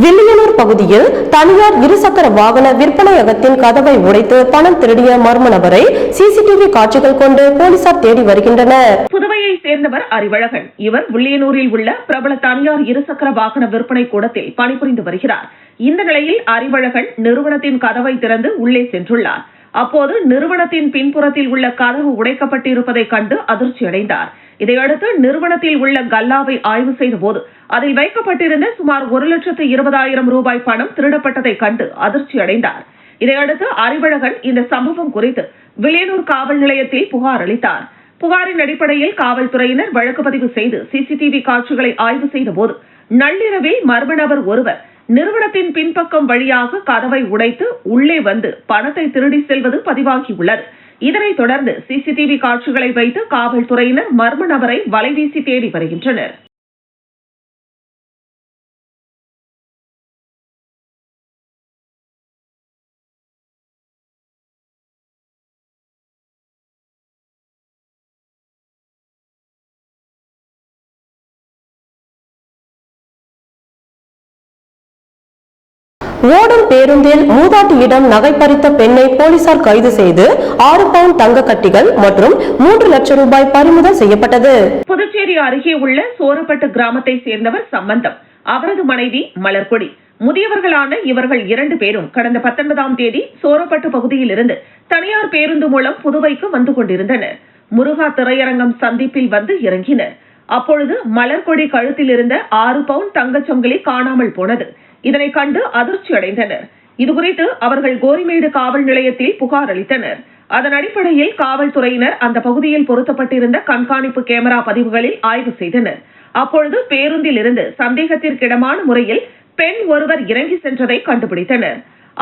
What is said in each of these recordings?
வில்லியனூர் பகுதியில் தனியார் இருசக்கர வாகன விற்பனையகத்தின் கதவை உடைத்து பணம் திருடிய மர்ம நபரை சிசிடிவி காட்சிகள் கொண்டு போலீசார் தேடி வருகின்றனர். புதுவையை சேர்ந்தவர் அறிவழகன். இவர் வில்லியனூரில் உள்ள பிரபல தனியார் இருசக்கர வாகன விற்பனை கூடத்தில் பணிபுரிந்து வருகிறார். இந்த நிலையில் அறிவழகன் நிறுவனத்தின் கதவை திறந்து உள்ளே சென்றுள்ளார். அப்போது நிறுவனத்தின் பின்புறத்தில் உள்ள கதவு உடைக்கப்பட்டிருப்பதை கண்டு அதிர்ச்சியடைந்தார். இதையடுத்து நிறுவனத்தில் உள்ள கல்லாவை ஆய்வு செய்த போது அதில் வைக்கப்பட்டிருந்த சுமார் 1,20,000 ரூபாய் பணம் திருடப்பட்டதை கண்டு அதிர்ச்சி அடைந்தார். இதையடுத்து அறிவழகன் இந்த சம்பவம் குறித்து வில்லியனூர் காவல் நிலையத்தில் புகார் அளித்தார். புகாரின் அடிப்படையில் காவல்துறையினர் வழக்கு பதிவு செய்து சிசிடிவி காட்சிகளை ஆய்வு செய்த போது நள்ளிரவில் மர்ம நபர் ஒருவர் நிறுவனத்தின் பின்பக்கம் வழியாக கதவை உடைத்து உள்ளே வந்து பணத்தை திருடி செல்வது பதிவாகியுள்ளது. இதனைத் தொடர்ந்து சிசிடிவி காட்சிகளை வைத்து காவல்துறையினர் மர்ம நபரை வலைவீசி தேடி வருகின்றனர். ஓடும் பேருந்தில் மூதாட்டியிடம் நகை பறித்த பெண்ணை போலீசார் கைது செய்து 6 பவுன் தங்க கட்டிகள் மற்றும் 3 லட்சம் ரூபாய் பறிமுதல் செய்யப்பட்டது. புதுச்சேரி அருகே உள்ள சோரப்பட்டு கிராமத்தை சேர்ந்தவர் சம்பந்தம். அவரது மனைவி மலர்கொடி. முதியவர்களான இவர்கள் 2 பேரும் கடந்த 19ஆம் தேதி சோரப்பட்டு பகுதியில் இருந்து தனியார் பேருந்து மூலம் புதுவைக்கு வந்து கொண்டிருந்தனர். முருகா திரையரங்கம் சந்திப்பில் வந்து இறங்கினர். அப்பொழுது மலர்கொடி கழுத்தில் இருந்த 6 பவுன் தங்கச்சங்கிலி காணாமல் போனது. இதனை கண்டு அதிர்ச்சி அடைந்தனர். இதுகுறித்து அவர்கள் கோரிமேடு காவல் நிலையத்தில் புகார் அளித்தனர். அதன் அடிப்படையில் காவல்துறையினர் அந்த பகுதியில் பொருத்தப்பட்டிருந்த கண்காணிப்பு கேமரா பதிவுகளில் ஆய்வு செய்தனர். அப்பொழுது பேருந்தில் இருந்து சந்தேகத்திற்கிடமான முறையில் பெண் ஒருவர் இறங்கி சென்றதை கண்டுபிடித்தனர்.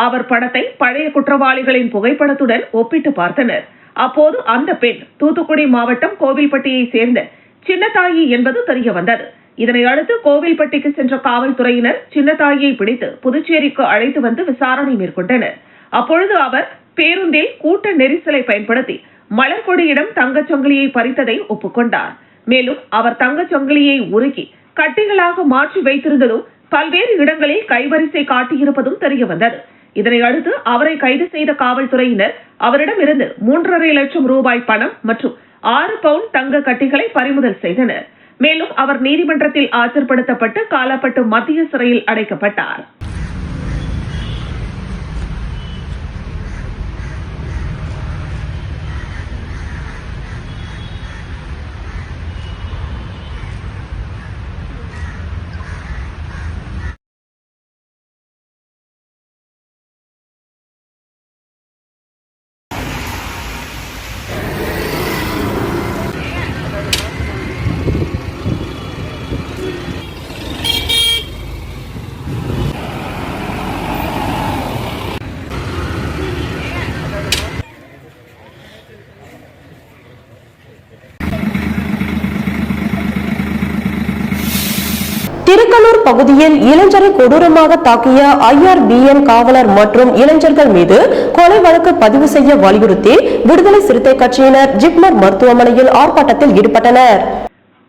அவர் படத்தை பழைய குற்றவாளிகளின் புகைப்படத்துடன் ஒப்பிட்டு பார்த்தனர். அப்போது அந்த பெண் தூத்துக்குடி மாவட்டம் கோவில்பட்டியை சேர்ந்த சின்னத்தாயி என்பது தெரிய வந்தது. இதனை அடுத்து கோவில்பட்டிக்கு சென்ற காவல்துறையினர் சின்னத்தாயை பிடித்து புதுச்சேரிக்கு அழைத்து வந்து விசாரணை மேற்கொண்டனர். அப்பொழுது அவர் பேருந்தில் கூட்ட நெரிசலை பயன்படுத்தி மலர்கொடியிடம் தங்கச்சங்கிலியை பறித்ததை ஒப்புக்கொண்டார். மேலும் அவர் தங்கச்சங்கிலியை உருக்கி கட்டிகளாக மாற்றி வைத்திருந்ததும் பல்வேறு இடங்களில் கைவரிசை காட்டியிருப்பதும் தெரிய வந்தது. இதனை அடுத்து அவரை கைது செய்த காவல்துறையினர் அவரிடமிருந்து 3.5 லட்சம் ரூபாய் பணம் மற்றும் 6 பவுன் தங்க கட்டிகளை பறிமுதல் செய்தனர். மேலும் அவர் நீதிமன்றத்தில் ஆஜர்படுத்தப்பட்டு காலாப்பட்டு மத்திய சிறையில் அடைக்கப்பட்டார். திருக்கனூர் பகுதியில் இளைஞரை கொடூரமாக தாக்கிய IRBN காவலர் மற்றும் இளைஞர்கள் மீது கொலை வழக்கு பதிவு செய்ய வலியுறுத்தி விடுதலை சிறுத்தை கட்சியினர் ஜிப்மர் மருத்துவமனையில் ஆர்ப்பாட்டத்தில் ஈடுபட்டனர்.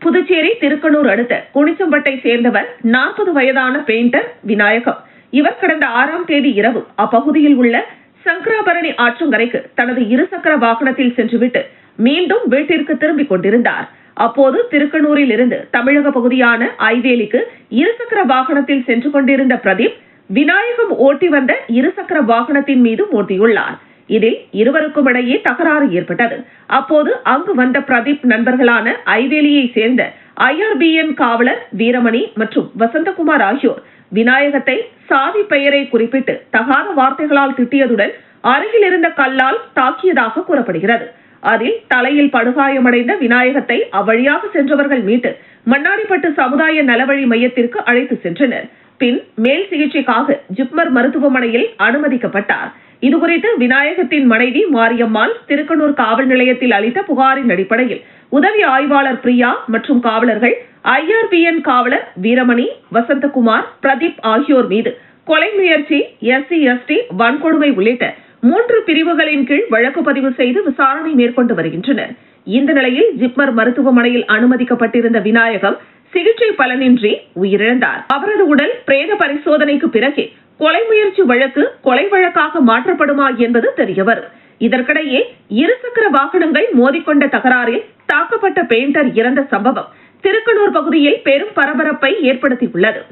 புதுச்சேரி திருக்கனூர் அடுத்த குனிச்சம்பட்டை சேர்ந்தவர் 40 வயதான பெயிண்டர் விநாயகம். இவர் கடந்த 6ஆம் தேதி இரவு அப்பகுதியில் உள்ள சங்கராபரணி ஆற்றங்கரைக்கு தனது இருசக்கர வாகனத்தில் சென்றுவிட்டு மீண்டும் வீட்டிற்கு திரும்பிக் கொண்டிருந்தார். அப்போது திருக்கனூரில் இருந்து தமிழக பகுதியான ஐவேலிக்கு இருசக்கர வாகனத்தில் சென்று கொண்டிருந்த பிரதீப் விநாயகம் ஓட்டி வந்த இருசக்கர வாகனத்தின் மீது மோதியுள்ளார். இதில் இருவருக்கும் இடையே தகராறு ஏற்பட்டது. அப்போது அங்கு வந்த பிரதீப் நண்பர்களான ஐவேலியை சேர்ந்த IRBN காவலர் வீரமணி மற்றும் வசந்தகுமார் ஆகியோர் விநாயகத்தை சாதி பெயரை குறிப்பிட்டு தகாத வார்த்தைகளால் திட்டியதுடன் அருகில் இருந்த கல்லால் தாக்கியதாக கூறப்படுகிறது. அதில் தலையில் படுகாயமடைந்த விநாயகத்தை அவ்வழியாக சென்றவர்கள் மீட்டு மண்ணாடிப்பட்டு சமுதாய நலவழி மையத்திற்கு அழைத்து சென்றனர். பின் மேல் சிகிச்சைக்காக ஜிப்மர் மருத்துவமனையில் அனுமதிக்கப்பட்டார். இதுகுறித்து விநாயகத்தின் மனைவி மாரியம்மாள் திருக்கனூர் காவல் நிலையத்தில் அளித்த புகாரின் அடிப்படையில் உதவி ஆய்வாளர் பிரியா மற்றும் காவலர்கள் IRBN காவலர் வீரமணி, வசந்தகுமார், பிரதீப் ஆகியோர் மீது கொலை முயற்சி, SC/ST வன்கொடுமை உள்ளிட்ட 3 பிரிவுகளின் கீழ் வழக்கு பதிவு செய்து விசாரணை மேற்கொண்டு வருகின்றனர். இந்த நிலையில் ஜிப்மர் மருத்துவமனையில் அனுமதிக்கப்பட்டிருந்த விநாயகம் சிகிச்சை பலனின்றி உயிரிழந்தார். அவரது உடல் பிரேத பரிசோதனைக்கு பிறகே கொலை முயற்சி வழக்கு கொலை வழக்காக மாற்றப்படுமா என்பது தெரியவரும். இதற்கிடையே இருசக்கர வாகனங்கள் மோதிக்கொண்ட தகராறில் தாக்கப்பட்ட பெயிண்டர் இறந்த சம்பவம் திருக்கனூர் பகுதியில் பெரும் பரபரப்பை ஏற்படுத்தியுள்ளது.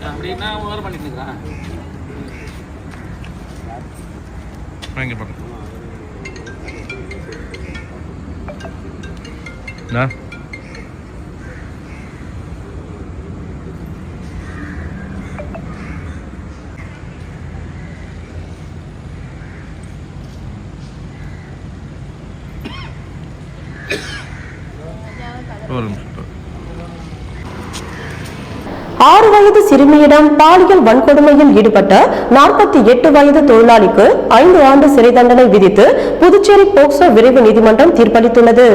அப்படின்னா ஓவர் பண்ணிட்டு இருக்கிறான். ஒரு நிமிஷம். 6 வயது சிறுமியிடம் பாலியல் வன்கொடுமையில் ஈடுபட்ட 48 வயது தொழிலாளிக்கு 5 ஆண்டு சிறை தண்டனை விதித்து புதுச்சேரி போக்சோ விரைவு நீதிமன்றம் தீர்ப்பளித்துள்ளது.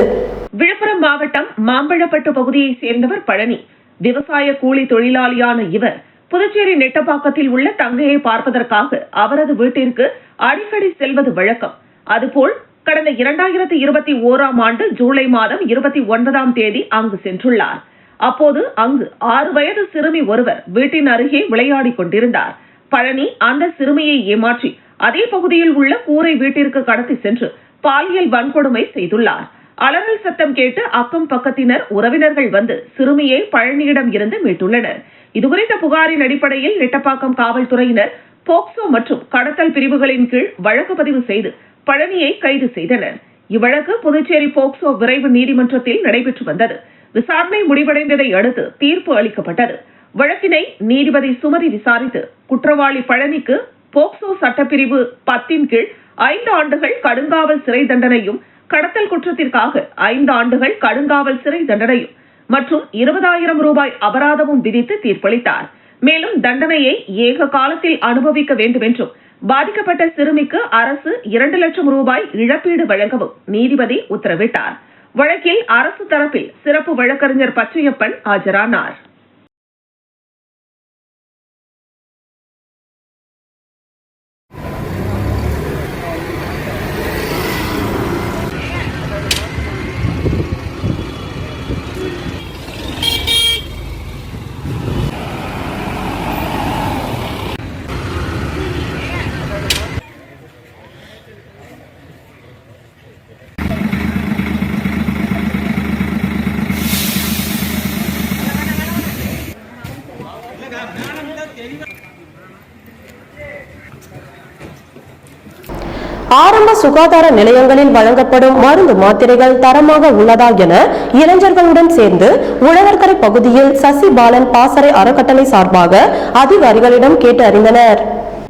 விழுப்புரம் மாவட்டம் மாம்பழப்பட்டு பகுதியைச் சேர்ந்தவர் பழனி. விவசாய கூலி தொழிலாளியான இவர் புதுச்சேரி நெட்டப்பாக்கத்தில் உள்ள தங்கையை பார்ப்பதற்காக அவரது வீட்டிற்கு அடிக்கடி செல்வது வழக்கம். அதுபோல் கடந்த 2021ஆம் ஆண்டு ஜூலை மாதம் 29ஆம் தேதி அங்கு சென்றுள்ளார். அப்போது அங்கு 6 வயது சிறுமி ஒருவர் வீட்டின் அருகே விளையாடிக் கொண்டிருந்தார். பழனி அந்த சிறுமியை ஏமாற்றி அதே பகுதியில் உள்ள கூரை வீட்டிற்கு கடத்தி சென்று பாலியல் வன்கொடுமை செய்துள்ளார். அலறல் சத்தம் கேட்டு அக்கம் பக்கத்தினர் உறவினர்கள் வந்து சிறுமியை பழனியிடம் இருந்து மீட்டுள்ளனர். இதுகுறித்த புகாரின் அடிப்படையில் நெட்டப்பாக்கம் காவல்துறையினர் போக்சோ மற்றும் கடத்தல் பிரிவுகளின் கீழ் வழக்கு பதிவு செய்து பழனியை கைது செய்தனர். இவ்வழக்கு புதுச்சேரி போக்சோ விரைவு நீதிமன்றத்தில் நடைபெற்று வந்தது. விசாரணை முடிவடைந்ததை அடுத்து தீர்ப்பு அளிக்கப்பட்டது. வழக்கினை நீதிபதி சுமதி விசாரித்து குற்றவாளி பழனிக்கு போக்சோ சட்டப்பிரிவு 10 கீழ் 5 ஆண்டுகள் கடுங்காவல் சிறை தண்டனையும், கடத்தல் குற்றத்திற்காக 5 ஆண்டுகள் கடுங்காவல் சிறை தண்டனையும் மற்றும் 20,000 ரூபாய் அபராதமும் விதித்து தீர்ப்பளித்தார். மேலும் தண்டனையை ஏக காலத்தில் அனுபவிக்க வேண்டும் என்றும் பாதிக்கப்பட்ட சிறுமிக்கு அரசு 2 லட்சம் ரூபாய் இழப்பீடு வழங்கவும் நீதிபதி உத்தரவிட்டார். வழக்கில் அரசு தரப்பில் சிறப்பு வழக்கறிஞர் பச்சையப்பன் ஆஜரானார். ஆரம்ப சுகாதார நிலையங்களில் வழங்கப்படும் மருந்து மாத்திரைகள் தரமாக உள்ளதா என இளைஞர்களுடன் சேர்ந்து உழவர்கரை பகுதியில் சசிபாலன் பாசறை அறக்கட்டளை சார்பாக அதிகாரிகளிடம் கேட்டு அறிந்தனர்.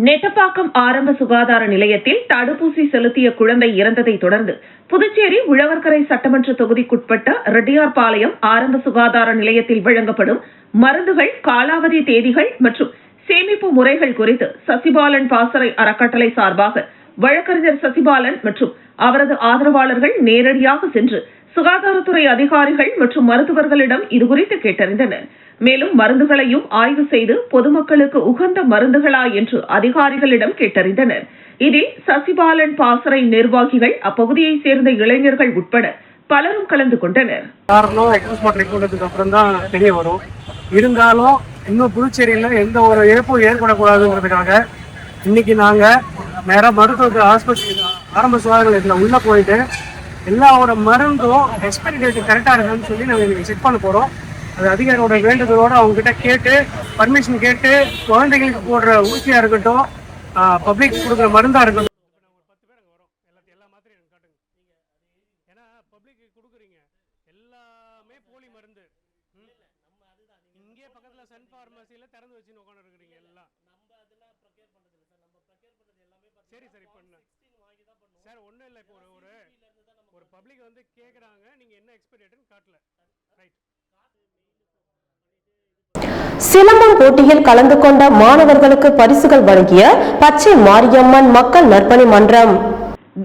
நெட்டப்பாக்கம் ஆரம்ப சுகாதார நிலையத்தில் தடுப்பூசி செலுத்திய குழந்தை இறந்ததை தொடர்ந்து புதுச்சேரி உழவர்கரை சட்டமன்ற தொகுதிக்குட்பட்ட ரெட்டியார்பாளையம் ஆரம்ப சுகாதார நிலையத்தில் வழங்கப்படும் மருந்துகள் காலாவதி தேதிகள் மற்றும் சேமிப்பு முறைகள் குறித்து சசிபாலன் பாசறை அறக்கட்டளை சார்பாக வழக்கறிஞர் சசிபாலன் மற்றும் அவரது ஆதரவாளர்கள் நேரடியாக சென்று சுகாதாரத்துறை அதிகாரிகள் மற்றும் மருத்துவர்களிடம் இதுகுறித்து கேட்டறிந்தனர். மேலும் மருந்துகளையும் ஆய்வு செய்து பொதுமக்களுக்கு உகந்த மருந்துகளா என்று அதிகாரிகளிடம் கேட்டறிந்தனர். இதில் சசிபாலன் பாசறை நிர்வாகிகள், அப்பகுதியை சேர்ந்த இளைஞர்கள் உட்பட பலரும் கலந்து கொண்டனர். அப்புறம் தான் தெரிய வரும். இருந்தாலும் இன்னும் புதுச்சேரியில எந்த ஒரு இழப்பும் ஏற்படக்கூடாதுங்கிறதுக்காக இன்னைக்கு நாங்க நேராக மருத்துவ ஆஸ்பத்திரி ஆரம்ப சுகாதார நிலையத்தில் உள்ள போயிட்டு எல்லாவோட மருந்தும் எக்ஸ்பைரி டேட் கரெக்டாக இருக்குன்னு சொல்லி நாங்கள் இன்னைக்கு செக் பண்ண போகிறோம். அது அதிகாரியோட வேண்டுதலோடு அவங்க கிட்ட கேட்டு பர்மிஷன் கேட்டு குழந்தைகளுக்கு போடுற ஊசியாக இருக்கட்டும், பப்ளிக் கொடுக்குற மருந்தாக இருக்கட்டும். எல்லா மாத்திரையும் காட்டுங்க. ஏன்னா பப்ளிக்கு கொடுக்குறீங்க எல்லாமே போலி மருந்து. இங்கே பக்கத்தில் சன் ஃபார்மசியில் திறந்து வச்சுன்னு உட்காந்து இருக்கிறீங்க எல்லாம். சரி சரி பண்ண சார் ஒன்றும் இல்லை. இப்போ ஒரு பப்ளிக் வந்து கேட்குறாங்க, நீங்கள் என்ன எக்ஸ்பெக்டேஷன் காட்டல. ரைட். சிலம்பம் போட்டியில் கலந்து கொண்ட மாணவர்களுக்கு பரிசுகள் வழங்கிய பச்சை மாரியம்மன் மக்கள் நற்பணி மன்றம்.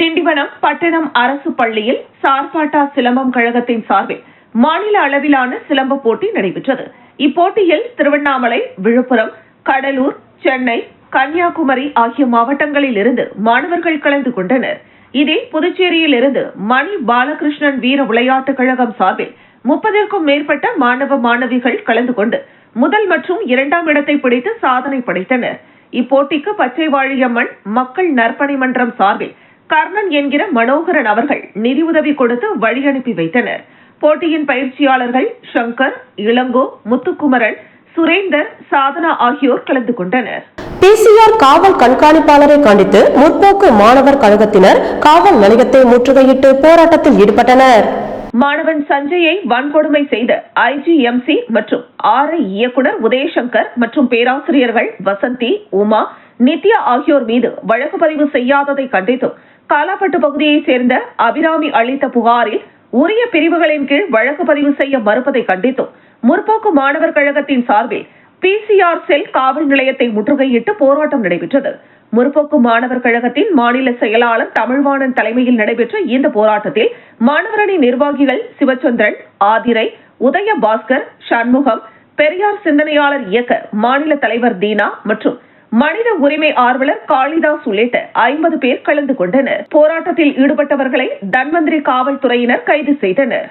திண்டிவனம் பட்டணம் அரசு பள்ளியில் சார்பாட்டா சிலம்பம் கழகத்தின் சார்பில் மாநில அளவிலான சிலம்ப போட்டி நடைபெற்றது. இப்போட்டியில் திருவண்ணாமலை, விழுப்புரம், கடலூர், சென்னை, கன்னியாகுமரி ஆகிய மாவட்டங்களில் இருந்து மாணவர்கள் கலந்து கொண்டனர். இதில் புதுச்சேரியில் இருந்து மணி பாலகிருஷ்ணன் வீர விளையாட்டுக் கழகம் சார்பில் 30க்கும் மேற்பட்ட மாணவ மாணவிகள் கலந்து கொண்டு முதல் மற்றும் 2ஆம் இடத்தை பிடித்து சாதனை படைத்தனர். இப்போட்டிக்கு பச்சை வாழியம்மன் மக்கள் நற்பணி மன்றம் சார்பில் கர்ணன் என்கிற மனோகரன் அவர்கள் நிதியுதவி கொடுத்து வழி அனுப்பி வைத்தனர். போட்டியின் பயிற்சியாளர்கள் சங்கர், இளங்கோ, முத்துக்குமரன், சுரேந்தர், சாதனா ஆகியோர் கலந்து கொண்டனர். PCR காவல் கண்காணிப்பாளரை கண்டித்து முற்போக்கு மாணவர் கழகத்தினர் காவல் நிலையத்தை முற்றுகையிட்டு போராட்டத்தில் ஈடுபட்டனர். மாணவன் சஞ்சயை வன்கொடுமை செய்த IGMC மற்றும் RI இயக்குனர் உதயசங்கர் மற்றும் பேராசிரியர்கள் வசந்தி, உமா, நித்யா ஆகியோர் மீது வழக்கு பதிவு செய்யாததை கண்டித்தும், காலாப்பட்டு பகுதியைச் சேர்ந்த அபிராமி அளித்த புகாரில் உரிய பிரிவுகளின் கீழ் வழக்கு பதிவு செய்ய மறுப்பதை கண்டித்தும் முற்போக்கு மாணவர் கழகத்தின் சார்பில் PCR செல் காவல் நிலையத்தை முற்றுகையிட்டு போராட்டம் நடைபெற்றது. முற்போக்கு மாணவர் கழகத்தின் மாநில செயலாளர் தமிழ்வாணன் தலைமையில் நடைபெற்ற இந்த போராட்டத்தில் மாணவரணி நிர்வாகிகள் சிவச்சந்திரன், ஆதிரை, உதய பாஸ்கர், சண்முகம், பெரியார் சிந்தனையாளர் இயக்க மாநில தலைவர் தீனா மற்றும் மனித உரிமை ஆர்வலர் காளிதாஸ் உள்ளிட்ட 50 பேர் கலந்து கொண்டனர். போராட்டத்தில் ஈடுபட்டவர்களை தன்வந்திரி காவல்துறையினர் கைது செய்தனர்.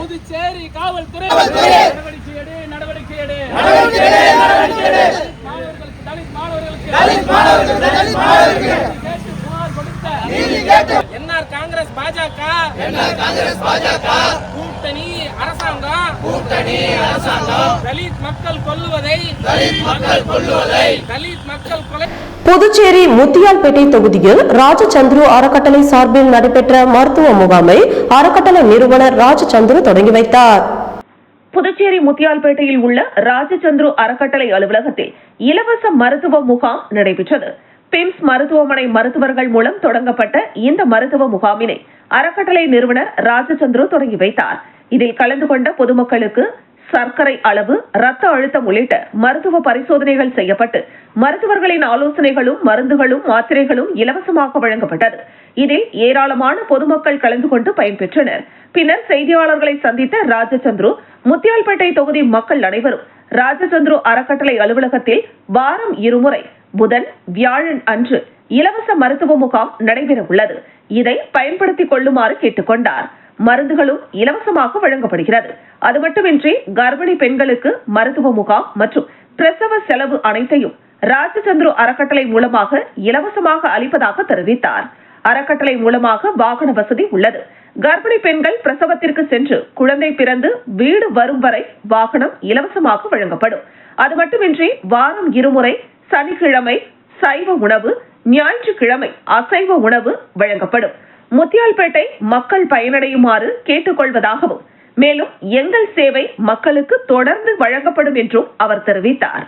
புதுச்சேரி காவல்துறை நடவடிக்கை எடு. என்ஆர் காங்கிரஸ் பாஜக கூட்டணி அரசாங்கம் தலித் மக்கள் கொல்லுவதை தலித் மக்கள் கொலை. புதுச்சேரி முத்தியால்பேட்டை தொகுதியில் ராஜச்சந்திரு அறக்கட்டளை சார்பில் நடைபெற்ற மருத்துவ முகாமை அறக்கட்டளை நிறுவனர் ராஜச்சந்திரு தொடங்கி வைத்தார். புதுச்சேரி முத்தியால்பேட்டையில் உள்ள ராஜச்சந்திரு அறக்கட்டளை அலுவலகத்தில் இலவச மருத்துவ முகாம் நடைபெற்றது. பிம்ஸ் மருத்துவமனை மருத்துவர்கள் மூலம் தொடங்கப்பட்ட இந்த மருத்துவ முகாமினை அறக்கட்டளை நிறுவனர் ராஜச்சந்திரு தொடங்கி வைத்தார். இதில் கலந்து கொண்ட பொதுமக்களுக்கு சர்க்கரை அளவு, ரத்த அழுத்தம் உள்ளிட்ட மருத்துவ பரிசோதனைகள் செய்யப்பட்டு மருத்துவர்களின் ஆலோசனைகளும், மருந்துகளும், மாத்திரைகளும் இலவசமாக வழங்கப்பட்டது. இதில் ஏராளமான பொதுமக்கள் கலந்து கொண்டு பயன்பெற்றனர். பின்னர் செய்தியாளர்களை சந்தித்த ராஜச்சந்திரு, முத்தியால்பேட்டை தொகுதி மக்கள் அனைவரும் ராஜச்சந்திரு அறக்கட்டளை அலுவலகத்தில் வாரம் 2 முறை புதன், வியாழன் அன்று இலவச மருத்துவ முகாம் நடைபெற உள்ளது. இதை பயன்படுத்திக் கொள்ளுமாறு கேட்டுக் கொண்டார். மருந்துகளும் இலவசமாக வழங்கப்படுகிறது. அது மட்டுமின்றி கர்ப்பிணி பெண்களுக்கு மருத்துவ முகாம் மற்றும் பிரசவ செலவு அனைத்தையும் ராஜச்சந்திரு அறக்கட்டளை மூலமாக இலவசமாக அளிப்பதாக தெரிவித்தார். அறக்கட்டளை மூலமாக வாகன வசதி உள்ளது. கர்ப்பிணி பெண்கள் பிரசவத்திற்கு சென்று குழந்தை பிறந்து வீடு வரும் வரை வாகனம் இலவசமாக வழங்கப்படும். அது மட்டுமின்றி வாரம் 2 முறை சனிக்கிழமை சைவ உணவு, ஞாயிற்றுக்கிழமை அசைவ உணவு வழங்கப்படும். முத்தியால்பேட்டை மக்கள் பயனடையுமாறு கேட்டுக்கொள்வதாகவும், மேலும் எங்கள் சேவை மக்களுக்கு தொடர்ந்து வழங்கப்படும் என்றும் அவர் தெரிவித்தார்.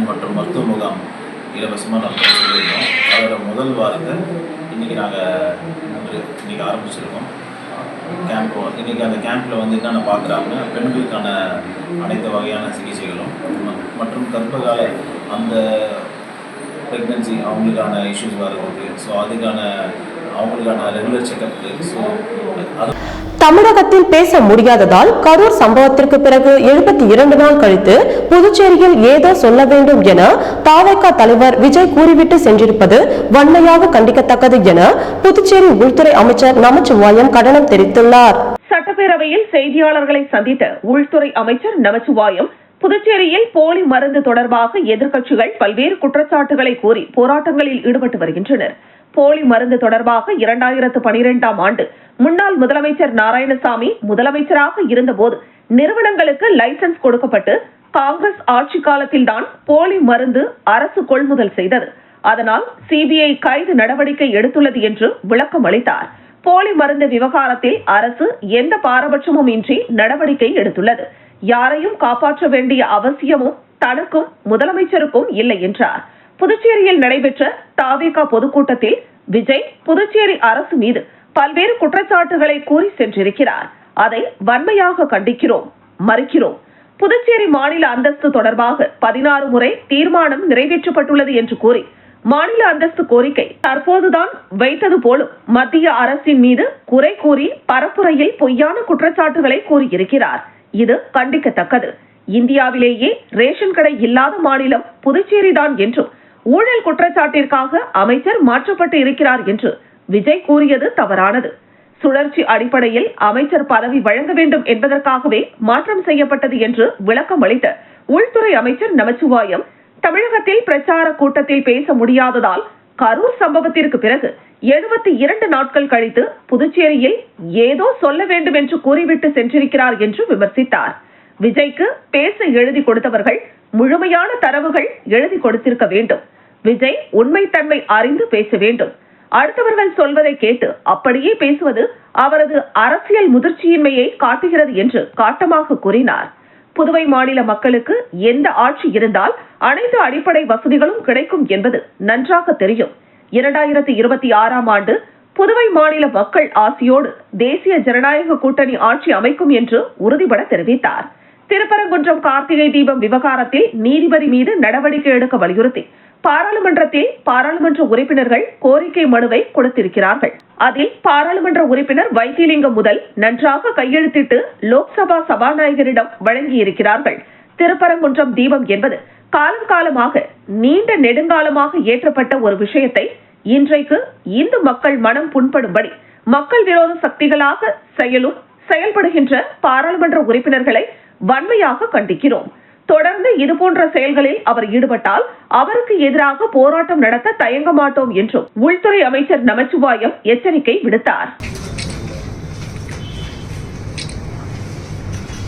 மற்றும் மருத்துவ முகாம் இலவசமாக நம்ம சொல்லியிருந்தோம். அதோட முதல் வாரத்தை இன்றைக்கி இன்றைக்கி ஆரம்பிச்சிருக்கோம் கேம்ப். இன்றைக்கி அந்த கேம்பில் வந்து என்னென்ன பார்க்குறாங்க, பெண்களுக்கான அனைத்து வகையான சிகிச்சைகளும் மற்றும் கர்ப்பகால அந்த ப்ரெக்னன்சி அவங்களுக்கான இஷ்யூஸ் வர்றதுக்கு, ஸோ அதுக்கான அவங்களுக்கான ரெகுலர் செக்அப். ஸோ அது தமிழகத்தில் பேச முடியாததால் கரூர் சம்பவத்திற்கு பிறகு 72 நாள் கழித்து புதுச்சேரியில் ஏதோ சொல்ல வேண்டும் என தாவேகா தலைவர் விஜய் கூறிவிட்டு சென்றிருப்பது வன்மையாக கண்டிக்கத்தக்கது என புதுச்சேரி உள்துறை அமைச்சர் நமச்சிவாயம் கண்டனம் தெரிவித்துள்ளார். சட்டப்பேரவையில் செய்தியாளர்களை சந்தித்த உள்துறை அமைச்சர் நமச்சிவாயம், புதுச்சேரியில் போலி மருந்து தொடர்பாக எதிர்க்கட்சிகள் பல்வேறு குற்றச்சாட்டுகளை கூறி போராட்டங்களில் ஈடுபட்டு வருகின்றனர். போலி மருந்து தொடர்பாக 2012ஆம் ஆண்டு முன்னாள் முதலமைச்சர் நாராயணசாமி முதலமைச்சராக இருந்தபோது நிறுவனங்களுக்கு லைசென்ஸ் கொடுக்கப்பட்டு காங்கிரஸ் ஆட்சி காலத்தில்தான் போலி மருந்து அரசு கொள்முதல் செய்தது. அதனால் சிபிஐ கைது நடவடிக்கை எடுத்துள்ளது என்று விளக்கம் அளித்தார். போலி மருந்து விவகாரத்தில் அரசு எந்த பாரபட்சமும் இன்றி நடவடிக்கை எடுத்துள்ளது. யாரையும் காப்பாற்ற வேண்டிய அவசியமும் தனக்கும் முதலமைச்சருக்கும் இல்லை என்றார். புதுச்சேரியில் நடைபெற்ற தவிக பொதுக்கூட்டத்தில் விஜய் புதுச்சேரி அரசு மீது பல்வேறு குற்றச்சாட்டுகளை கூறி சென்றிருக்கிறார். அதை வன்மையாக கண்டிக்கிறோம், மறுக்கிறோம். புதுச்சேரி மாநில அந்தஸ்து தொடர்பாக 16 முறை தீர்மானம் நிறைவேற்றப்பட்டுள்ளது என்று கூறி மாநில அந்தஸ்து கோரிக்கை தற்போதுதான் வைத்தது போலும் மத்திய அரசின் மீது குறை கூறி பரப்புரையில் பொய்யான குற்றச்சாட்டுகளை கூறியிருக்கிறார். இது கண்டிக்கத்தக்கது. இந்தியாவிலேயே ரேஷன் கடை இல்லாத மாநிலம் புதுச்சேரிதான் என்றும் ஊழல் குற்றச்சாட்டிற்காக அமைச்சர் மாற்றப்பட்டு இருக்கிறார் என்று விஜய் கூறியது தவறானது. சுழற்சி அடிப்படையில் அமைச்சர் பதவி வழங்க வேண்டும் என்பதற்காகவே மாற்றம் செய்யப்பட்டது என்று விளக்கம் அளித்த உள்துறை அமைச்சர் நமச்சிவாயம், தமிழகத்தில் பிரச்சார கூட்டத்தில் பேச முடியாததால் கரூர் சம்பவத்திற்கு பிறகு 72 நாட்கள் கழித்து புதுச்சேரியில் ஏதோ சொல்ல வேண்டும் என்று கூறிவிட்டு சென்றிருக்கிறார் என்று விமர்சித்தார். விஜய்க்கு பேச எழுதி கொடுத்தவர்கள் முழுமையான தரவுகள் எழுதி கொடுத்திருக்க வேண்டும். விஜய் உண்மைத்தன்மை அறிந்து பேச வேண்டும். அடுத்தவர்கள் சொல்வதை கேட்டு அப்படியே பேசுவது அவரது அரசியல் முதிர்ச்சியின்மையை காட்டுகிறது என்று காட்டமாக கூறினார். புதுவை மாநில மக்களுக்கு எந்த ஆட்சி இருந்தால் அனைத்து அடிப்படை வசதிகளும் கிடைக்கும் என்பது நன்றாக தெரியும். 2026ஆம் ஆண்டு புதுவை மாநில மக்கள் ஆசியோடு தேசிய ஜனநாயக கூட்டணி ஆட்சி அமைக்கும் என்று உறுதிபட தெரிவித்தார். திருப்பரங்குன்றம் கார்த்திகை தீபம் விவகாரத்தில் நீதிபதி மீது நடவடிக்கை எடுக்க வலியுறுத்தி பாராளுமன்றத்தில் பாராளுமன்ற உறுப்பினர்கள் கோரிக்கை மனுவை கொடுத்திருக்கிறார்கள். அதில் பாராளுமன்ற உறுப்பினர் வைத்திலிங்கம் முதல் நன்றாக கையெழுத்திட்டு லோக்சபா சபாநாயகரிடம் வழங்கியிருக்கிறார்கள். திருப்பரங்குன்றம் தீபம் என்பது காலம் காலமாக நீண்ட நெடுங்காலமாக ஏற்றப்பட்ட ஒரு விஷயத்தை இன்றைக்கு இந்து மக்கள் மனம் புண்படும்படி மக்கள் விரோத சக்திகளாக செயல்படுகின்ற பாராளுமன்ற உறுப்பினர்களை வன்மையாக கண்டிக்கிறோம். தொடர்ந்து இதுபோன்ற செயல்களில் அவர் ஈடுபட்டால் அவருக்கு எதிராக போராட்டம் நடத்த தயங்க மாட்டோம் என்றும் உள்துறை அமைச்சர் நமச்சிவாயம் எச்சரிக்கை விடுத்தார்.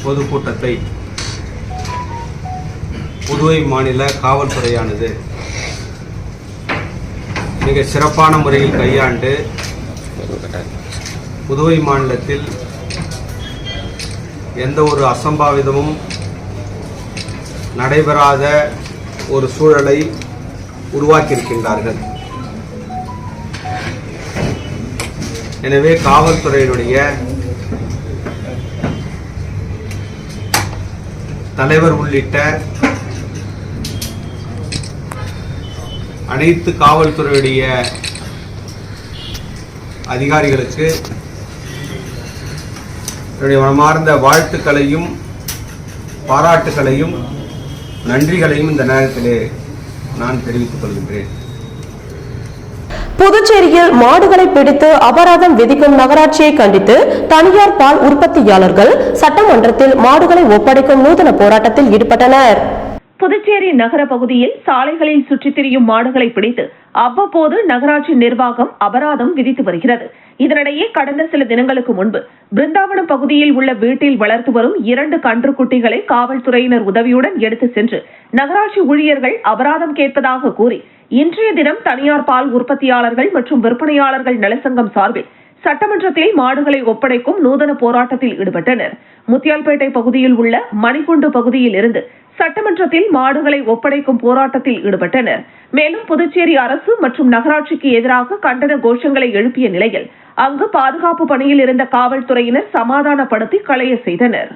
பொதுக்கூட்டத்தை புதுவை மாநில காவல்துறையானது மிக சிறப்பான முறையில் கையாண்டு புதுவை மாநிலத்தில் எந்த ஒரு அசம்பாவிதமும் நடைபெறாத ஒரு சூழலை உருவாக்கியிருக்கின்றார்கள். எனவே காவல்துறையினுடைய தலைவர் உள்ளிட்ட அனைத்து காவல்துறையுடைய அதிகாரிகளுக்கு என்னுடைய மனமார்ந்த வாழ்த்துக்களையும் பாராட்டுகளையும் நன்றிகளையும் இந்த நேரத்திலே நான் தெரிவித்துக் கொள்கின்றேன். புதுச்சேரியில் மாடுகளை பிடித்து அபராதம் விதிக்கும் நகராட்சியை கண்டித்து தனியார் பால் உற்பத்தியாளர்கள் சட்டமன்றத்தில் மாடுகளை ஒப்படைக்கும் நூதன போராட்டத்தில் ஈடுபட்டனர். புதுச்சேரி நகர பகுதியில் சாலைகளில் சுற்றித் திரியும் மாடுகளை பிடித்து அவ்வப்போது நகராட்சி நிர்வாகம் அபராதம் விதித்து வருகிறது. இதனிடையே கடந்த சில தினங்களுக்கு முன்பு பிருந்தாவனம் பகுதியில் உள்ள வீட்டில் வளர்த்து வரும் 2 கன்றுக்குட்டிகளை காவல்துறையினர் உதவியுடன் எடுத்து சென்று நகராட்சி ஊழியர்கள் அபராதம் கேட்பதாக கூறி இன்றைய தினம் தனியார் பால் உற்பத்தியாளர்கள் மற்றும் விற்பனையாளர்கள் நலசங்கம் சார்பில் சட்டமன்றத்தில் மாடுகளை ஒப்படைக்கும் நூதன போராட்டத்தில் ஈடுபட்டனர். முத்தியால்பேட்டை பகுதியில் உள்ள மணிகுண்டு பகுதியில் இருந்து சட்டமன்றத்தில் மாடுகளை ஒப்படைக்கும் போராட்டத்தில் ஈடுபட்டனர். மேலும் புதுச்சேரி அரசு மற்றும் நகராட்சிக்கு எதிராக கண்டன கோஷங்களை எழுப்பிய நிலையில் அங்கு பாதுகாப்பு பணியில் இருந்த காவல்துறையினர் சமாதானப்படுத்தி களைய செய்தனர்.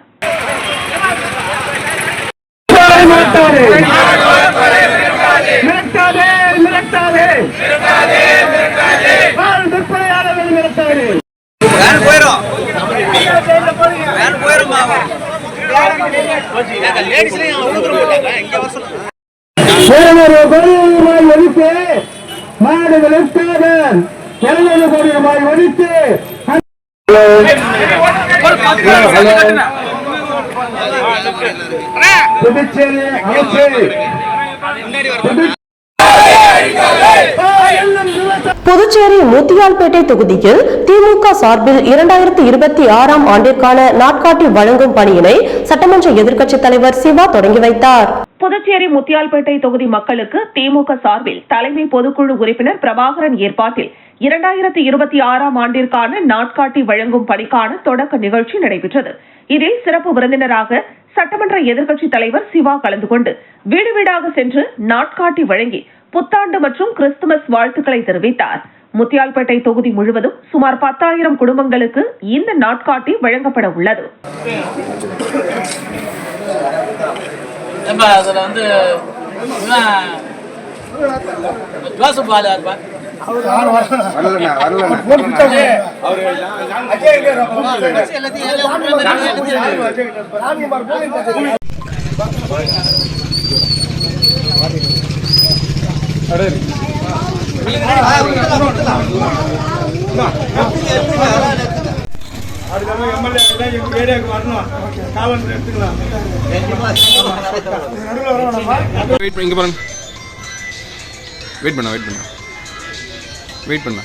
புதுச்சேரி புதுச்சேரி முத்தியால்பேட்டை தொகுதியில் திமுக சார்பில் 2026ஆம் ஆண்டிற்கான நாட்காட்டி வழங்கும் பணியினை சட்டமன்ற எதிர்க்கட்சித் தலைவர் சிவா தொடங்கி வைத்தார். புதுச்சேரி முத்தியால்பேட்டை தொகுதி மக்களுக்கு திமுக சார்பில் தலைமை பொதுக்குழு உறுப்பினர் பிரபாகரன் ஏற்பாட்டில் 2026ஆம் ஆண்டிற்கான நாட்காட்டி வழங்கும் பணிக்கான தொடக்க நிகழ்ச்சி நடைபெற்றது. இதில் சிறப்பு விருந்தினராக சட்டமன்ற எதிர்க்கட்சித் தலைவர் சிவா கலந்து கொண்டு வீடு வீடாக சென்று நாட்காட்டி வழங்கி புத்தாண்டு மற்றும் கிறிஸ்துமஸ் வாழ்த்துக்களை தெரிவித்தார். முத்தியால்பேட்டை தொகுதி முழுவதும் சுமார் 10,000 குடும்பங்களுக்கு இந்த நாட்காட்டி வழங்கப்பட உள்ளது. வெயிட் பண்ண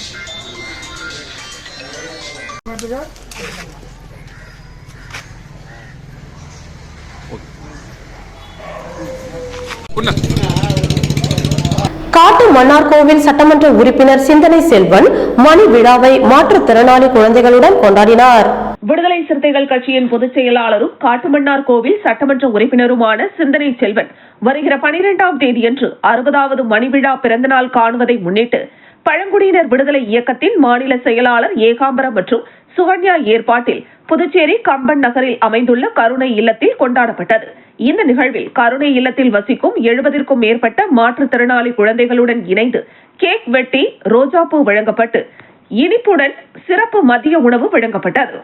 காட்டு மன்னார்கோவில் சட்டமன்ற உறுப்பினர் சிந்தனை செல்வன் மணி விழாவை மாற்றுத்திறனாளி குழந்தைகளுடன் கொண்டாடினார். விடுதலை சிறுத்தைகள் கட்சியின் பொதுச் செயலாளரும் காட்டுமன்னார்கோவில் சட்டமன்ற உறுப்பினருமான சிந்தனை செல்வன் வருகிற 12ஆம் தேதியன்று 60வது மணி விழா பிறந்தநாள் காணுவதை முன்னிட்டு பழங்குடியினர் விடுதலை இயக்கத்தின் மாநில செயலாளர் ஏகாம்பரம் மற்றும் சுகன்யா ஏற்பாட்டில் புதுச்சேரி கம்பன் நகரில் அமைந்துள்ள கருணை இல்லத்தில் கொண்டாடப்பட்டது. இந்த நிகழ்வில் கருணை இல்லத்தில் வசிக்கும் 70ற்கும் மேற்பட்ட மாற்றுத்திறனாளி குழந்தைகளுடன் இணைந்து கேக் வெட்டி ரோஜாப்பூ வழங்கப்பட்டு இனிப்புடன் சிறப்பு மதிய உணவு வழங்கப்பட்டது.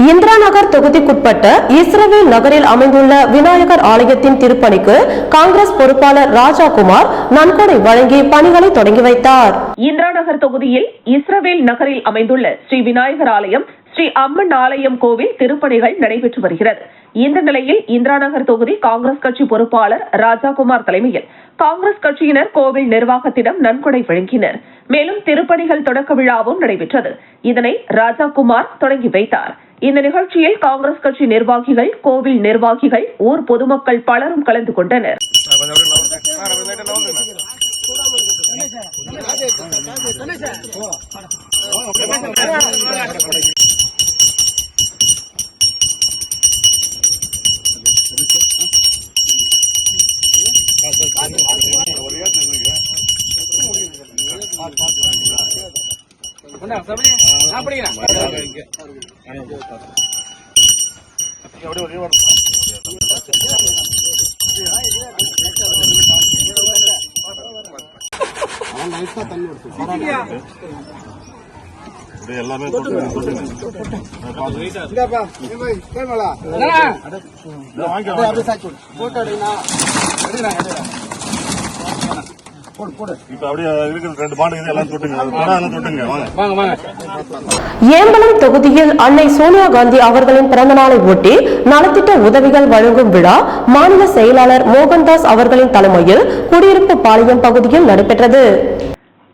இந்திரா நகர் தொகுதிக்குட்பட்ட இஸ்ரவேல் நகரில் அமைந்துள்ள விநாயகர் ஆலயத்தின் திருப்பணிக்கு காங்கிரஸ் பொறுப்பாளர் ராஜாகுமார் நன்கொடை வழங்கி பணிகளை தொடங்கி வைத்தார். இந்திரா நகர் தொகுதியில் இஸ்ரவேல் நகரில் அமைந்துள்ள ஸ்ரீ விநாயகர் ஆலயம், ஸ்ரீ அம்மன் ஆலயம் கோவில் திருப்பணிகள் நடைபெற்று வருகிறது. இந்த நிலையில் இந்திரா நகர் தொகுதி காங்கிரஸ் கட்சி பொறுப்பாளர் ராஜாகுமார் தலைமையில் காங்கிரஸ் கட்சியினர் கோவில் நிர்வாகத்திடம் நன்கொடை வழங்கினர். மேலும் திருப்பணிகள் தொடக்க விழாவும் நடைபெற்றது. இதனை ராஜாகுமார் தொடங்கி வைத்தார். இந்த நிகழ்ச்சியில் காங்கிரஸ் கட்சி நிர்வாகிகள், கோவில் நிர்வாகிகள், ஊர் பொதுமக்கள் பலரும் கலந்து கொண்டனர். ஏம்பலம் தொகுதியில் அன்னை சோனியா காந்தி அவர்களின் பிறந்தநாளை ஒட்டி நலத்திட்ட உதவிகள் வழங்கும் விழா மாநில செயலாளர் மோகன்தாஸ் அவர்களின் தலைமையில் குடியிருப்பு பாளையம் பகுதியில் நடைபெற்றது.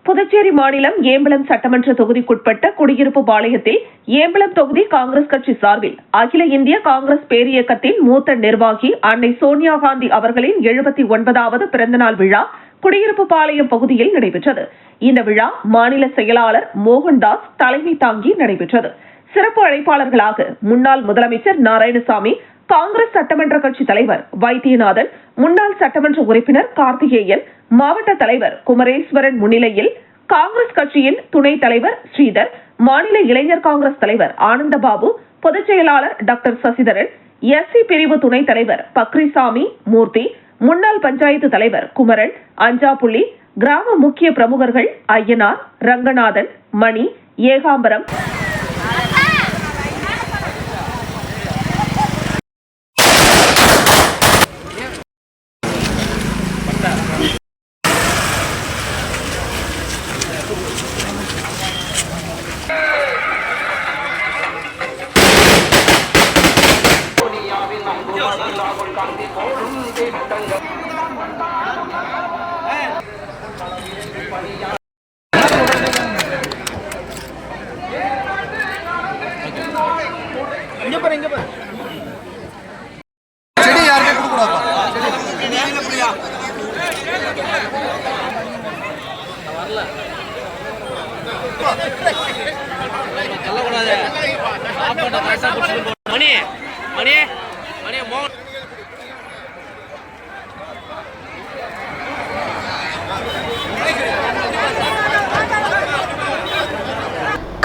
புதுச்சேரி மாநிலம் ஏம்பலம் சட்டமன்ற தொகுதிக்குட்பட்ட குடியிருப்பு பாளையத்தில் ஏம்பலம் தொகுதி காங்கிரஸ் கட்சி சார்பில் அகில இந்திய காங்கிரஸ் பேரியக்கத்தின் மூத்த நிர்வாகி அன்னை சோனியா காந்தி அவர்களின் 79வது பிறந்தநாள் விழா குடியிருப்பு பாளையம் பகுதியில் நடைபெற்றது. இந்த விழா மாநில செயலாளர் மோகன்தாஸ் தலைமை தாங்கி நடைபெற்றது. சிறப்பு அழைப்பாளர்களாக முன்னாள் முதலமைச்சர் நாராயணசாமி, காங்கிரஸ் சட்டமன்ற கட்சி தலைவர் வைத்தியநாதன், முன்னாள் சட்டமன்ற உறுப்பினர் கார்த்திகேயன், மாவட்ட தலைவர் குமரேஸ்வரன் முன்னிலையில் காங்கிரஸ் கட்சியின் துணைத் தலைவர் ஸ்ரீதர், மாநில இளைஞர் காங்கிரஸ் தலைவர் ஆனந்தபாபு, பொதுச் செயலாளர் டாக்டர் சசிதரன், எஸ்சி பிரிவு துணைத் தலைவர் பக்ரிசாமி மூர்த்தி, முன்னாள் பஞ்சாயத்து தலைவர் குமரன், அஞ்சாப்புள்ளி, கிராம முக்கிய பிரமுகர்கள் ஐயனார், ரங்கநாதன், மணி, ஏகாம்பரம்,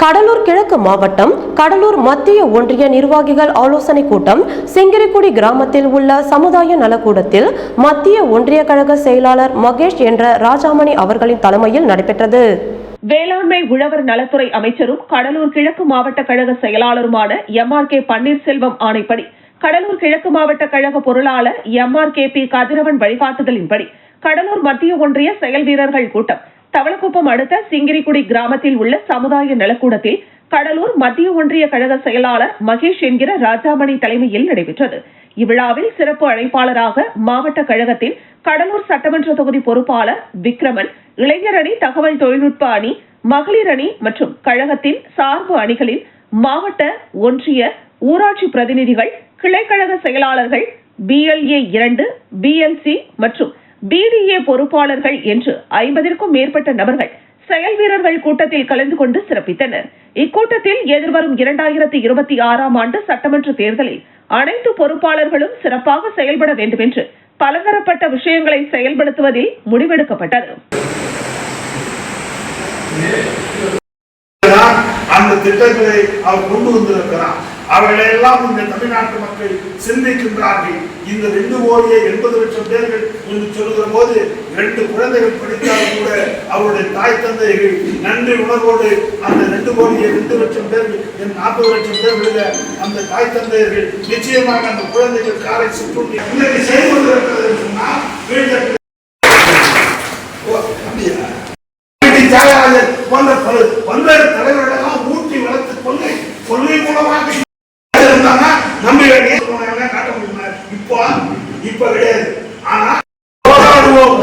கடலூர் கிழக்கு மாவட்டம் கடலூர் மத்திய ஒன்றிய நிர்வாகிகள் ஆலோசனை கூட்டம் சிங்கிரிக்குடி கிராமத்தில் உள்ள சமுதாய நலக்கூடத்தில் மத்திய ஒன்றிய கழக செயலாளர் மகேஷ் என்ற ராஜாமணி அவர்களின் தலைமையில் நடைபெற்றது. வேளாண்மை உழவர் நலத்துறை அமைச்சரும் கடலூர் கிழக்கு மாவட்ட கழக செயலாளருமான MRK பன்னீர்செல்வம் ஆணைப்படி கடலூர் கிழக்கு மாவட்ட கழக பொருளாளர் MRKP கதிரவன் வழிகாட்டுதலின்படி கடலூர் மத்திய ஒன்றிய செயல் வீரர்கள் கூட்டம் தவளக்குப்பம் அடுத்த சிங்கிரிக்குடி கிராமத்தில் உள்ள சமுதாய நலக்கூடத்தில் கடலூர் மத்திய ஒன்றிய கழக செயலாளர் மகேஷ் என்கிற ராஜாமணி தலைமையில் நடைபெற்றது. இவ்விழாவில் சிறப்பு அழைப்பாளராக மாவட்ட கழகத்தின் கடலூர் சட்டமன்ற தொகுதி பொறுப்பாளர் விக்ரமன், இளைஞர் அணி, தகவல் தொழில்நுட்ப அணி, மகளிர் அணி மற்றும் கழகத்தின் சார்பு அணிகளில் மாவட்ட, ஒன்றிய, ஊராட்சி பிரதிநிதிகள், கிளைக்கழக செயலாளர்கள், BLA 2, BLC மற்றும் BDA பொறுப்பாளர்கள் என்று 50க்கும் மேற்பட்ட நபர்கள் செயல் வீரர்கள் கூட்டத்தில் கலந்து கொண்டு சிறப்பித்தனர். இக்கூட்டத்தில் எதிர்வரும் 2026ஆம் ஆண்டு சட்டமன்ற தேர்தலில் அனைத்து பொறுப்பாளர்களும் சிறப்பாக செயல்பட வேண்டும் என்று பலதரப்பட்ட விஷயங்களை செயல்படுத்துவதில் முடிவெடுக்கப்பட்டது. அந்த திட்டங்களை அவர் கொண்டு வந்திருக்கிறார். அவைகளெல்லாம் இந்த தமிழ்நாட்டு மக்கள் சிந்திக்கின்றார்கள். இந்த 2,80,00,000 பேர்கள் என்று சொல்லுகிற போது 2 குழந்தைகள் படித்தாலும் கூட அவருடைய தாய் தந்தைகள் நன்றி உணர்வோடு அந்த 2,02,00,000 பேர்கள் 40,00,000 பேர்கள் அந்த தாய் தந்தையர்கள் நிச்சயமாக அந்த குழந்தைகள் காலை சுற்றி செய்து கொண்டிருக்கிறது சொன்னால் தியாகராஜர் போன்ற பல்வேறு தலைவர்களெல்லாம் ஊட்டி வளர்த்து கொள்கை மூலமாக நம்ம காட்ட முடியுமா? இப்ப கிடையாது. ஆனா போராடுவோம்